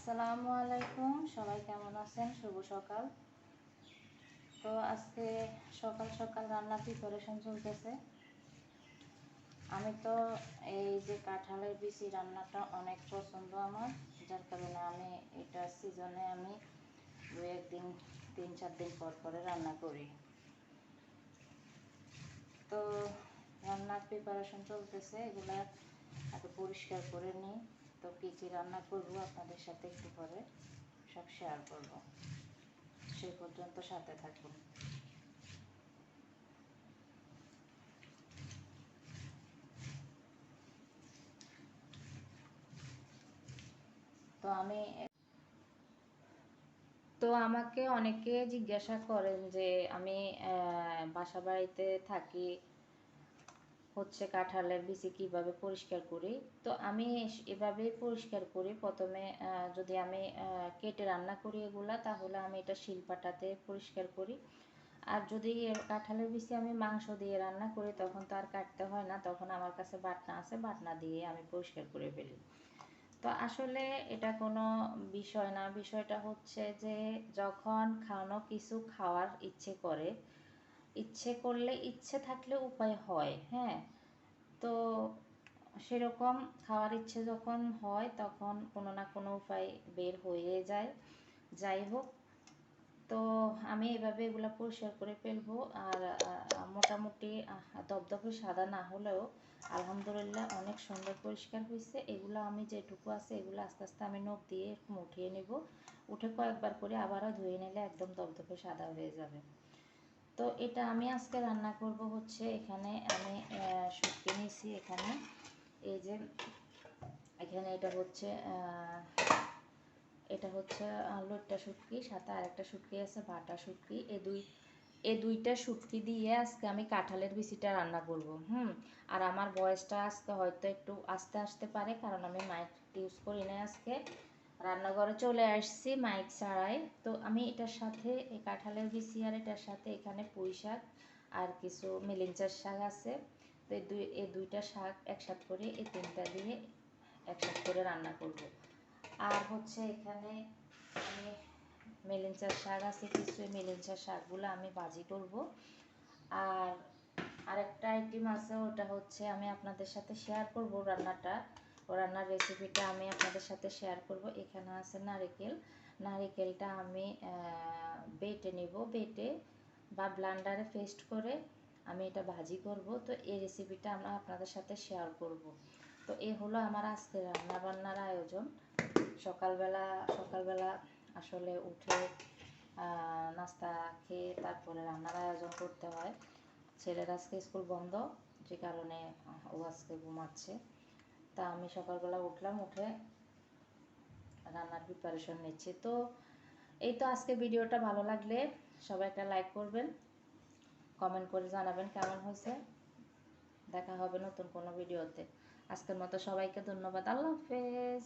আসসালামু আলাইকুম, সবাই কেমন আছেন? শুভ সকাল। তো আজকে সকাল সকাল রান্নার প্রিপারেশন চলতেছে। আমি তো এই যে কাঁঠালের বিচি রান্নাটা অনেক পছন্দ আমার, যার কারণে আমি এটা সিজনে আমি 2-1 দিন 3-4 দিন পর পরে রান্না করি। তো রান্নার প্রিপারেশন চলতেছে, এগুলা একটু পরিষ্কার করে নিই। তো কী কী রান্না করবো আপনাদের সাথে একটু পরে সব শেয়ার করব, সেই পর্যন্ত সাথে থাকুন। তো আমাকে অনেকে জিজ্ঞাসা করেন যে আমি বাসা বাড়িতে থাকি, হচ্ছে কাঁঠালের বিচি কিভাবে পরিষ্কার করি। তো আমি এভাবেই পরিষ্কার করি। প্রথমে যদি আমি কেটে রান্না করি এগুলা, তাহলে আমি এটা শিলপাটাতে পরিষ্কার করি। আর যদি কাঁঠালের বিচি আমি মাংস দিয়ে রান্না করি, তখন তো আর কাটতে হয় না, তখন আমার কাছে বাটনা আছে, বাটনা দিয়ে আমি পরিষ্কার করে ফেলি। তো আসলে এটা কোনো বিষয় না, বিষয়টা হচ্ছে যে যখন কিছু খাওয়ার ইচ্ছে করে, ইচ্ছে করলে, ইচ্ছে থাকলে উপায় হয়, হ্যাঁ। তো সেরকম খাওয়ার ইচ্ছে যখন হয়, তখন কোনো না কোনো উপায় বের হয়ে যায়। যাই হোক, তো আমি এভাবে এগুলো পরিষ্কার করে ফেলবো। আর মোটামুটি দপদপে সাদা না হলেও আলহামদুলিল্লাহ অনেক সুন্দর পরিষ্কার হয়েছে। এগুলো আমি যেটুকু আছে এগুলো আস্তে আস্তে আমি নখ দিয়ে এরকম উঠিয়ে নেব। উঠে কয়েকবার করে আবারও ধুয়ে নিলে একদম দপদপে সাদা হয়ে যাবে। তো এটা আমি আজকে রান্না করব হচ্ছে, এখানে আমি শুটকি নিয়েছি। এখানে এই যে এখানে এটা হচ্ছে লইট্টা শুটকি, সাথে আরেকটা শুটকি আছে বাটা শুটকি। এই দুইটা শুটকি দিয়ে আজকে আমি কাঁঠালের বিচিটা রান্না করব। আর আমার ভয়েসটা আজকে হয়তো একটু আস্তে আসতে পারে, কারণ আমি মাইক ইউজ করি না আজকে। রান্নাঘরে চলে আসছি মাইক ছাড়াই। তো আমি এটার সাথে এই কাঁঠালের বিচি আর এটার সাথে এখানে পুঁই শাক আর কিছু মিলিঞ্চার শাক আছে। তো এই দুইটা শাক একসাথে করে, এই তিনটা দিয়ে একসাথে করে রান্না করব। আর হচ্ছে এখানে আমি মেলেঞ্চার শাক আছে কিছু, মেলেঞ্চার শাকগুলো আমি ভাজি করব। আর আরেকটা আইটেম আছে, ওটা হচ্ছে আমি আপনাদের সাথে শেয়ার করব রান্নাটা। ও রান্নার রেসিপিটা আমি আপনাদের সাথে শেয়ার করব। এখানে আছে নারিকেলটা আমি বেটে নেব, বেটে বা ব্লান্ডারে পেস্ট করে আমি এটা ভাজি করব। তো এই রেসিপিটা আমরা আপনাদের সাথে শেয়ার করব। তো এই হলো আমার আজকে রান্না বান্নার আয়োজন। সকালবেলা আসলে উঠে নাস্তা খেয়ে তারপরে রান্নার আয়োজন করতে হয়। ছেলের আজকে স্কুল বন্ধ, যে কারণে ও আজকে ঘুমাচ্ছে। তা আমি সকালবেলা উঠলাম, উঠে রান্নার প্রিপারেশন নিচ্ছি। তো এই তো আজকে ভিডিওটা ভালো লাগলে সবাই একটা লাইক করবেন, কমেন্ট করে জানাবেন কেমন হয়েছে। দেখা হবে নতুন কোনো ভিডিওতে। আজকের মতো সবাইকে ধন্যবাদ। আল্লাহ হাফেজ।